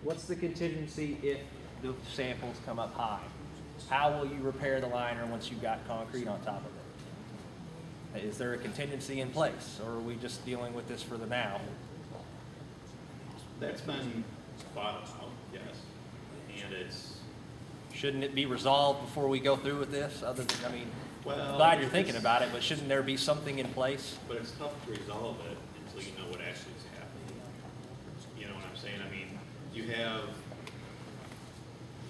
What's the contingency if the samples come up high? How will you repair the liner once you've got concrete on top of it? Is there a contingency in place, or are we just dealing with this for the now? That's been thought about, yes. And it's... Shouldn't it be resolved before we go through with this? Other than, I mean, well, glad you're thinking about it, but shouldn't there be something in place? But it's tough to resolve it until you know what actually is happening. You know what I'm saying? I mean, you have,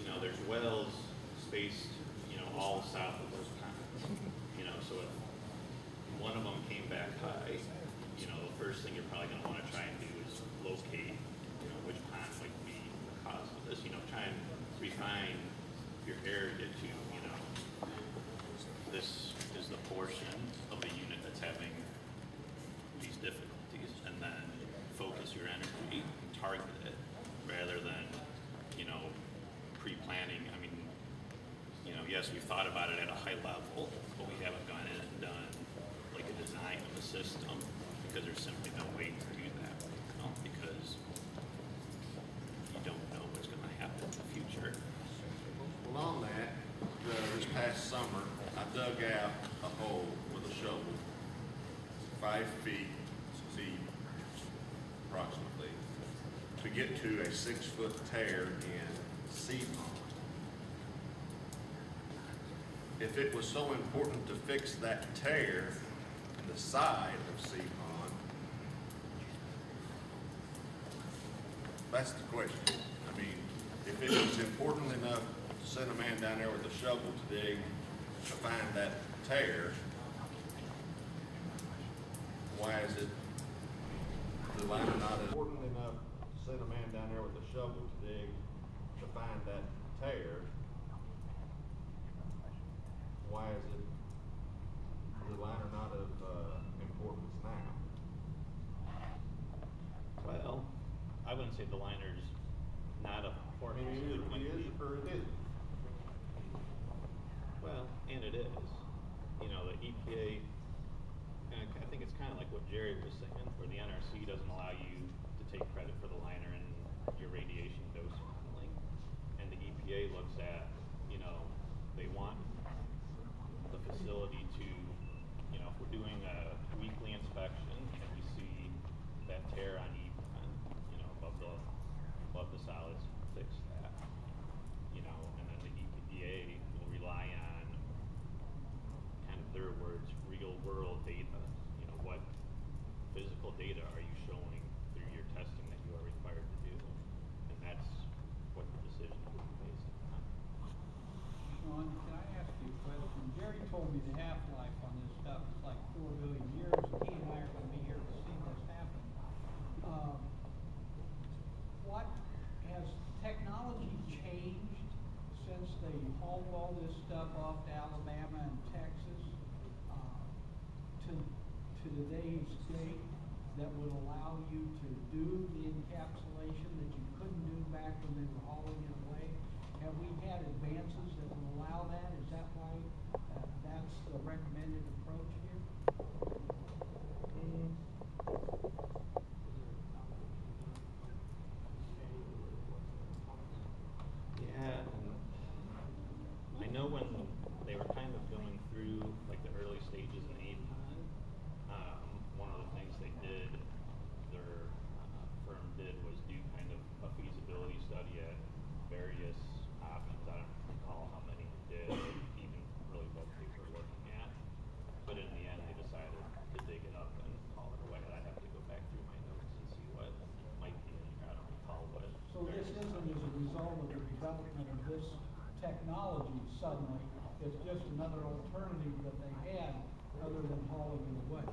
you know, there's wells spaced, you know, all south of those ponds. You know, so if one of them came back high, you know, the first thing you're probably going to want to try and do is locate, you know, which pond might be the cause of this. You know, try and refine your area to, you know, this is the portion of the unit that's having these difficulties, and then focus your energy, target it, rather than, you know, pre-planning. I mean, you know, yes, we've thought about it at a high level, but we haven't gone in and done like a design of the system, because there's simply no way to do that right now, because you don't know what's going to happen in the future. Well, on that, this past summer, I dug out a hole with a shovel, 5 feet deep, approximately, to get to a 6-foot tear in C pond. If it was so important to fix that tear in the side of C pond, that's the question. I mean, if it was important enough to send a man down there with a shovel to dig to find that tear, why is it the liner not important enough to send a man down there with a shovel to dig to find that tear? Why is it the liner not of importance now? Well, I wouldn't say the liner's not of importance. I mean, it is or it isn't. Well, and it is. You know, the EPA, and I think it's kind of like what Jerry was saying, where the NRC doesn't allow you to take credit for the liner and your radiation dose modeling. And the EPA looks at, you know, they want the facility to, you know, if we're doing a weekly inspection and we see that tear on E1, you know, above the solids, fix that. You know, and then the EPA will rely on kind of their words, real world data. You know, what physical data are you showing through your testing that you are required to do? And that's what the decision will be based on. Sean, can I ask you a question? Jerry told me the half-life on this stuff is like 4 billion years, and he and I are going to be here to see this happen. What has technology changed since they hauled all this stuff off to Alabama and Texas to today's date that would allow you to do the encapsulation that you couldn't do back when they were hauling it away? Have we had advances that would allow that? Is that why that's the recommended approach here? Yeah, I know when they were kind of going through like the early stages in APON, one of the things they did, their firm did, was do kind of a feasibility study at various options. I don't recall how many they did, or even really what they were looking at. But in the end, they decided to dig it up and haul it away. I'd have to go back through my notes and see what might be in here. I don't recall what. So this isn't as a result of the development of this technology suddenly, it's just another alternative that they had other than hauling it away.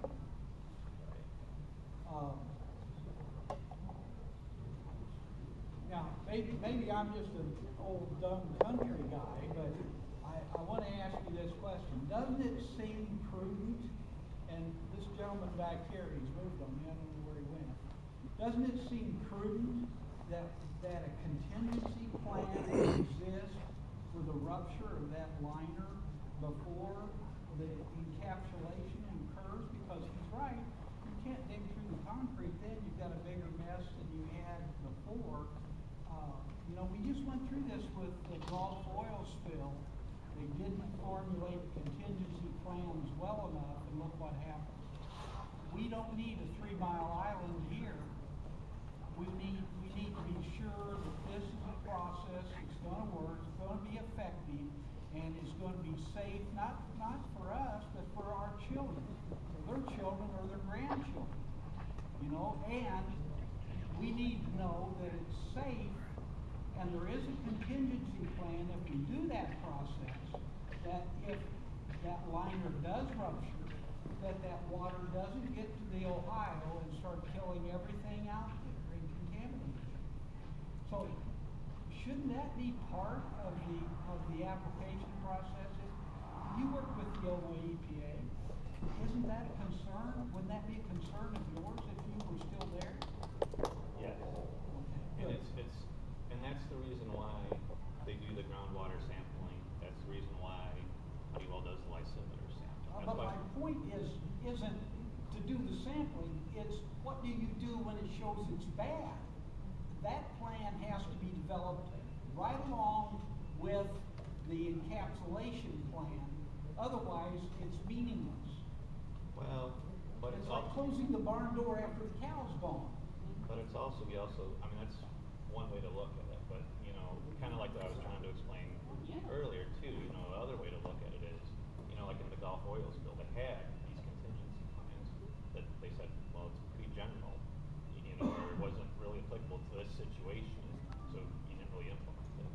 Now, maybe I'm just an old dumb country guy, but I want to ask you this question. Doesn't it seem prudent, and this gentleman back here, he's moved on me, I don't know where he went. Doesn't it seem prudent that a contingency plan exists for the rupture of that liner before the encapsulation occurs? Because he's right, you can't dig through the concrete then, you've got a bigger mess than you had before. went through this with the Gulf oil spill. They didn't formulate contingency plans well enough, and look what happened. We don't need a 3 Mile Island here. We need to be sure that this is a process, it's gonna work, it's gonna be effective, and it's gonna be safe, not for us, but for our children, for their children or their grandchildren. You know, and we need to know that it's safe, and there is a contingency plan if we do that process, that if that liner does rupture, that water doesn't get to the Ohio and start killing everything out there and contaminating it. So shouldn't that be part of the application process? You work with the Illinois EPA. Isn't that a concern? Wouldn't that be a concern of yours if you were still there? Yes. Okay. And that's the reason why they do the groundwater sampling. That's the reason why Honeywell does the lysimeter sampling. But my point isn't to do the sampling, it's what do you do when it shows it's bad? That plan has to be developed right along with the encapsulation plan. Otherwise, it's meaningless. Well, but It's like closing the barn door after the cow's gone. But it's also, I mean, that's one way to look at it, but, you know, kind of like what I was trying to explain earlier too, you know, the other way to look at it is, you know, like in the Gulf oil spill, they had these contingency plans that they said, well, it's pretty general, you know, or it wasn't really applicable to this situation, so you didn't really implement it.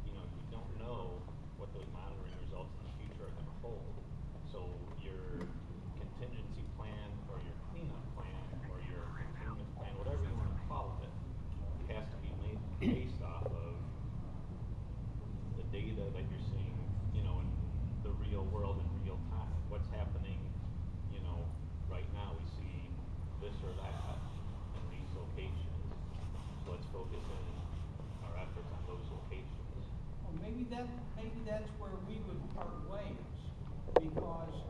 You know, you don't know what those monitoring results in the future are going to hold. So your contingency plan or your cleanup plan or your containment plan, whatever you want to call it, has to be made based off of the data that you're seeing, you know, in the real world in real time. What's happening, you know, right now we see this or that in these locations. So let's focus in our efforts on those locations. Well, maybe that's where we would part ways, because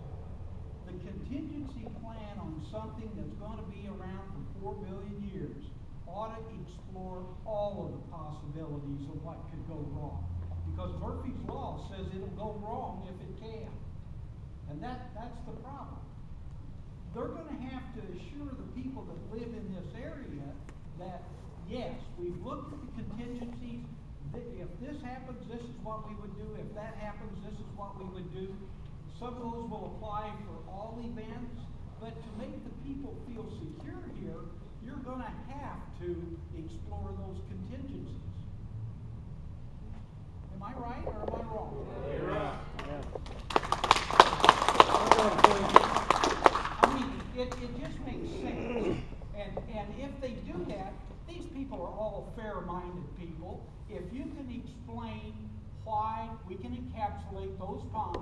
the contingency plan on something that's going to be around for 4 billion years ought to explore all of the possibilities of what could go wrong. Because Murphy's Law says it'll go wrong if it can. And that's the problem. They're going to have to assure the people that live in this area that, yes, we've looked at the contingencies. If this happens, this is what we would do. If that happens, this is what we would do. Some of those will apply for all events, but to make the people feel secure here, you're going to have to explore those contingencies. Am I right or am I wrong? You're right. I mean, it just makes sense. And if they do that, these people are all fair-minded people. If you can explain why we can encapsulate those ponds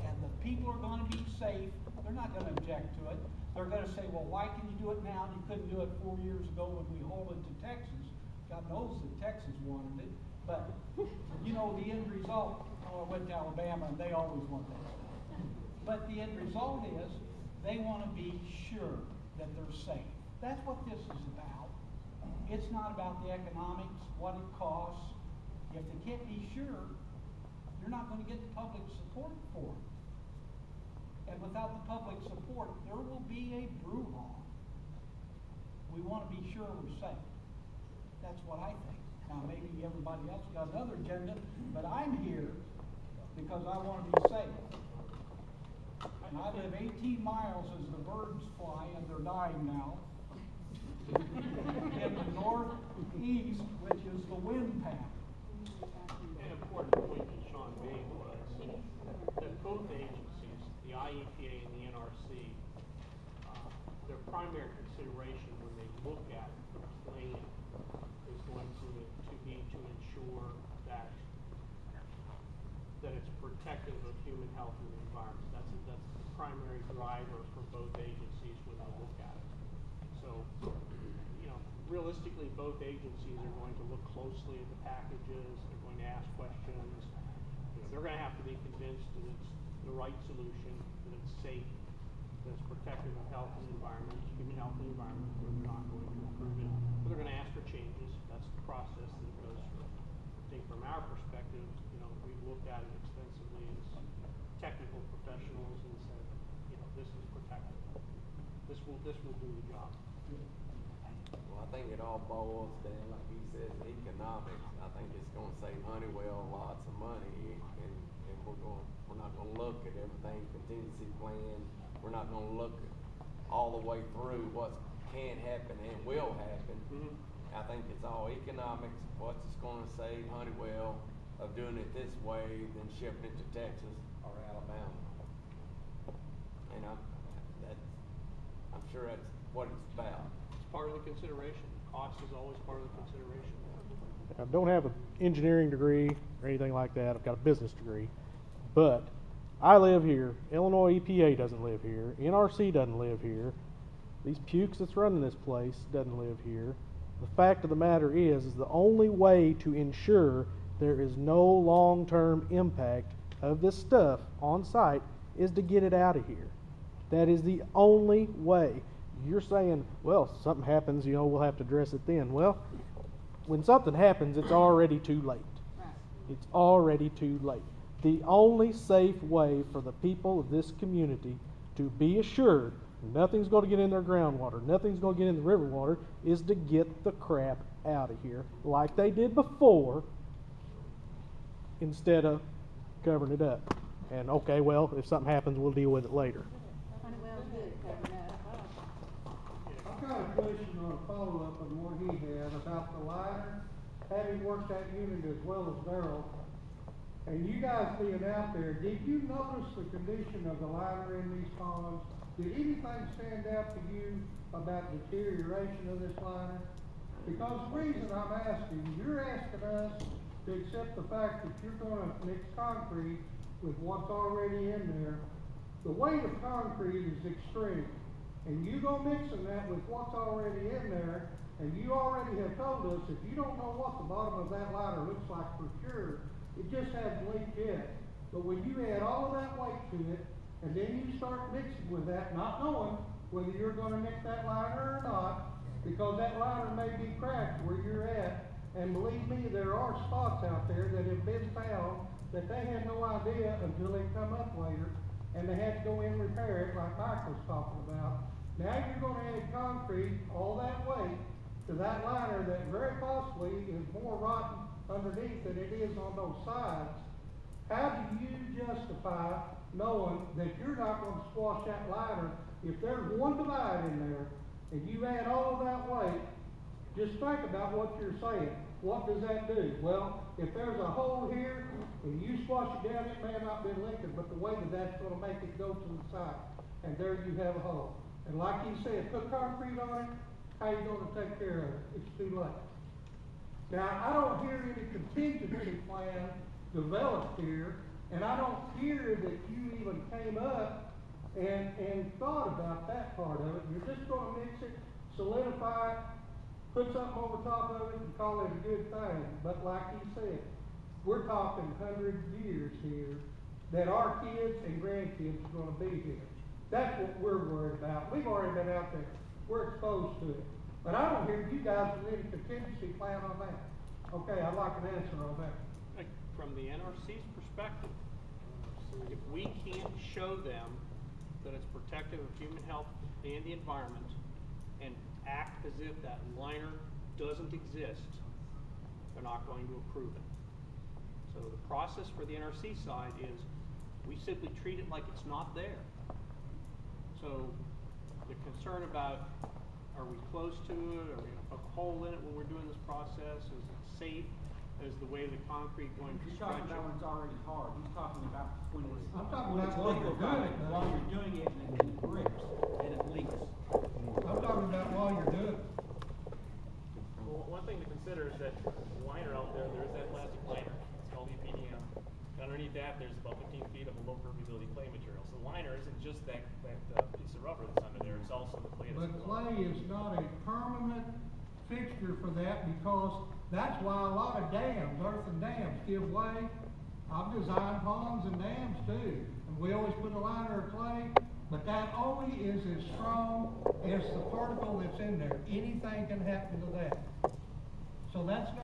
and the people are going to be safe, they're not going to object to it. They're going to say, well, why can you do it now and you couldn't do it 4 years ago when we hauled it to Texas? God knows that Texas wanted it. But, you know, the end result, I went to Alabama and they always want that stuff. But the end result is they want to be sure that they're safe. That's what this is about. It's not about the economics, what it costs. If they can't be sure, you're not going to get the public support for it. And without the public support, there will be a brouhaha. We want to be sure we're safe. That's what I think. Now, maybe everybody else got another agenda, but I'm here because I want to be safe. And I live 18 miles as the birds fly, and they're dying now, in the northeast, which is the wind path. An important point that Sean made was that both agencies, the IEPA and the NRC, their primary consideration when they look at the plan is going to be to ensure that it's protective of human health and the environment. That's the primary driver for both agencies when they look at it. So, you know, realistically, both agencies are going to look closely at the packages. They're going to ask questions. You know, they're going to have to be convinced that it's the right solution, that it's safe, that it's protective of health and environment, human health and environment, or they're not going to approve it. But they're going to ask for changes. That's the process that it goes through. I think our perspective, we've looked at it extensively as technical professionals and said, this is protected. This will do the job. Well, I think it all boils down, like he says, economics. I think it's gonna save Honeywell lots of money, and we're not gonna look at everything contingency plan. We're not gonna look all the way through what can happen and will happen. Mm-hmm. I think it's all economics. What's it's gonna save Honeywell of doing it this way than shipping it to Texas or Alabama? And I'm sure that's what it's about. It's part of the consideration. Cost is always part of the consideration. I don't have an engineering degree or anything like that. I've got a business degree. But I live here. Illinois EPA doesn't live here. NRC doesn't live here. These pukes that's running this place doesn't live here. The fact of the matter is the only way to ensure there is no long-term impact of this stuff on site is to get it out of here. That is the only way. You're saying, well, something happens, we'll have to address it then. Well, when something happens, it's already too late. It's already too late. The only safe way for the people of this community to be assured nothing's going to get in their groundwater, nothing's going to get in the river water, is to get the crap out of here like they did before instead of covering it up. And okay, well, if something happens, we'll deal with it later. Honeywell did cover that up. I've got a question or a follow-up on what he had about the liner, having worked that unit as well as Darrell. And you guys being out there, did you notice the condition of the liner in these ponds? Did anything stand out to you about deterioration of this liner? Because the reason I'm asking, you're asking us to accept the fact that you're going to mix concrete with what's already in there. The weight of concrete is extreme. And you go mixing that with what's already in there, and you already have told us if you don't know what the bottom of that liner looks like for sure, it just hasn't leaked yet. But when you add all of that weight to it, and then you start mixing with that, not knowing whether you're going to mix that liner or not, because that liner may be cracked where you're at, and believe me, there are spots out there that have been found that they had no idea until they come up later, and they had to go in and repair it like Mike was talking about. Now you're going to add concrete, all that weight, to that liner that very possibly is more rotten underneath than it is on those sides. How do you justify knowing that you're not going to squash that liner if there's one divide in there and you add all of that weight? Just think about what you're saying. What does that do? Well, if there's a hole here and you squash it down, it may have not been liquid, but the weight of that's going to make it go to the side. And there you have a hole. And like you said, put concrete on it, how you going to take care of it? It's too late. Now, I don't hear any contingency plan developed here, and I don't hear that you even came up and thought about that part of it. You're just going to mix it, solidify it, put something over top of it, and call it a good thing. But like he said, we're talking 100 years here that our kids and grandkids are going to be here. That's what we're worried about. We've already been out there. We're exposed to it. But I don't hear you guys with any contingency plan on that. Okay, I'd like an answer on that. From the NRC's perspective, if we can't show them that it's protective of human health and the environment and act as if that liner doesn't exist, they're not going to approve it. So the process for the NRC side is we simply treat it like it's not there. So the concern about are we close to it, are we going to poke a hole in it when we're doing this process, is it safe? Is the way the concrete going to He's stretch talking about when it's already hard. He's talking about when it's, I'm talking when about it's while you're doing liquefied, it. while you're doing it and it drips and it leaks. I'm talking about while you're doing it. Well, one thing to consider is that the liner out there, there is that plastic liner. It's called EPDM. And underneath that, there's about 15 feet of a low permeability clay material. So the liner isn't just that piece of rubber that's under there. It's also the clay that's But clay is not a permanent fixture for that, because that's why a lot of dams, earthen dams, give way. I've designed ponds and dams too, and we always put a liner of clay, but that only is as strong as the particle that's in there. Anything can happen to that. So that's not